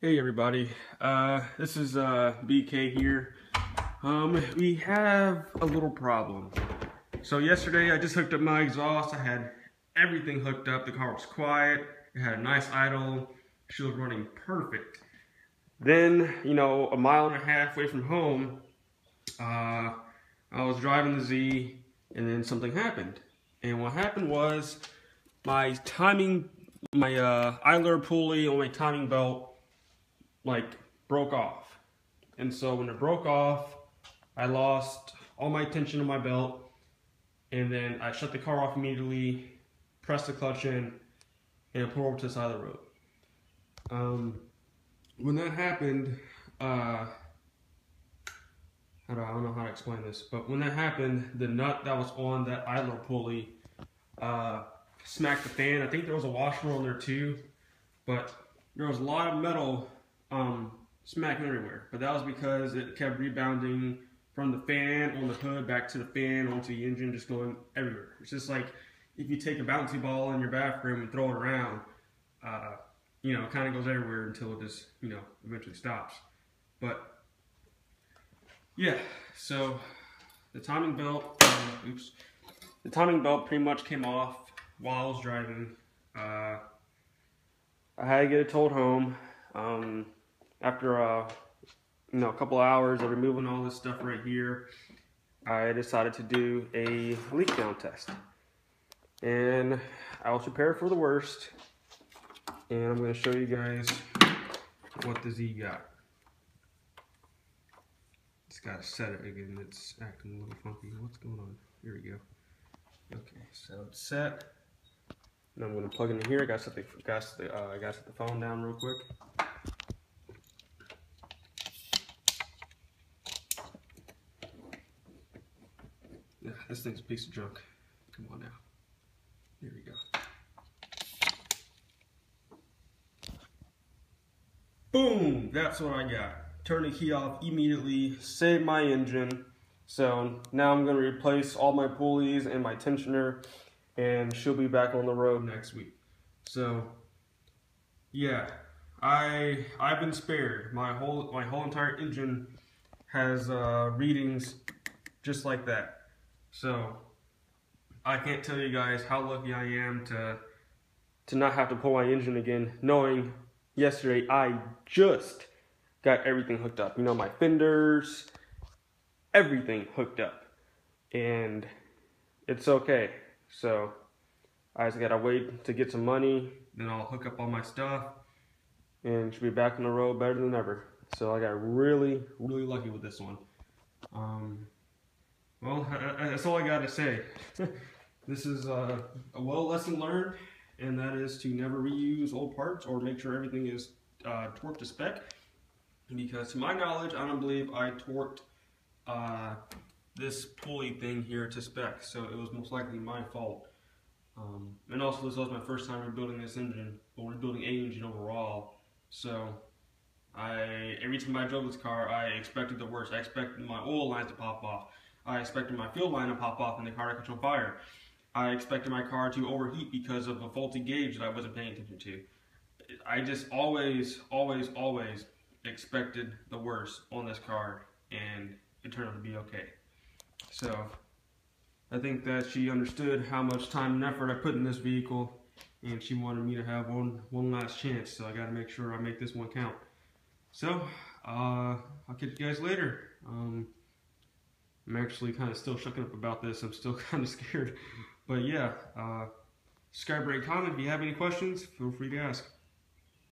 Hey everybody, this is BK here. We have a little problem. So yesterday I just hooked up my exhaust. I had everything hooked up. The car was quiet. It had a nice idle. She was running perfect. Then, a mile and a half away from home, I was driving the Z and then something happened. And what happened was my idler pulley on my timing belt broke off. And so when it broke off, I lost all my tension on my belt, and then I shut the car off immediately, pressed the clutch in, and pulled over to the side of the road. When that happened, I don't know how to explain this, but when that happened, the nut that was on that idler pulley smacked the fan. I think there was a washer on there too, but there was a lot of metal smacking everywhere, but that was because it kept rebounding from the fan on the hood back to the fan onto the engine, just going everywhere. It's just like if you take a bouncy ball in your bathroom and throw it around, it kind of goes everywhere until it just, eventually stops. But yeah, so the timing belt, the timing belt pretty much came off while I was driving. I had to get it towed home. After a couple hours of removing all this stuff right here, I decided to do a leak down test. And I was prepared for the worst. And I'm going to show you guys what the Z got. Just got to set it again. It's acting a little funky. What's going on? Here we go. Okay, so it's set. And I'm going to plug it in here. I got to set the phone down real quick. This thing's a piece of junk. Come on now. Here we go. Boom! That's what I got. Turn the key off immediately, save my engine. So now I'm going to replace all my pulleys and my tensioner, and she'll be back on the road next week. So yeah, I've been spared. My whole entire engine has readings just like that. So I can't tell you guys how lucky I am to not have to pull my engine again, knowing yesterday I just got everything hooked up. My fenders, everything hooked up. And it's okay. So I just gotta wait to get some money, then I'll hook up all my stuff and should be back on the road better than ever. So I got really, really lucky with this one. Well, that's all I got to say. This is a lesson learned, and that is to never reuse old parts or make sure everything is torqued to spec. Because to my knowledge, I don't believe I torqued this pulley thing here to spec, so it was most likely my fault. And also, this was my first time rebuilding this engine, or rebuilding a engine overall. So every time I drove this car, I expected the worst. I expected my oil lines to pop off. I expected my fuel line to pop off and the car to catch on fire. I expected my car to overheat because of a faulty gauge that I wasn't paying attention to. I just always expected the worst on this car, and it turned out to be okay. So I think that she understood how much time and effort I put in this vehicle, and she wanted me to have one last chance, so I got to make sure I make this one count. So I'll catch you guys later. I'm actually kind of still shooken up about this. I'm still kind of scared. But yeah, subscribe, rate, comment. If you have any questions, feel free to ask.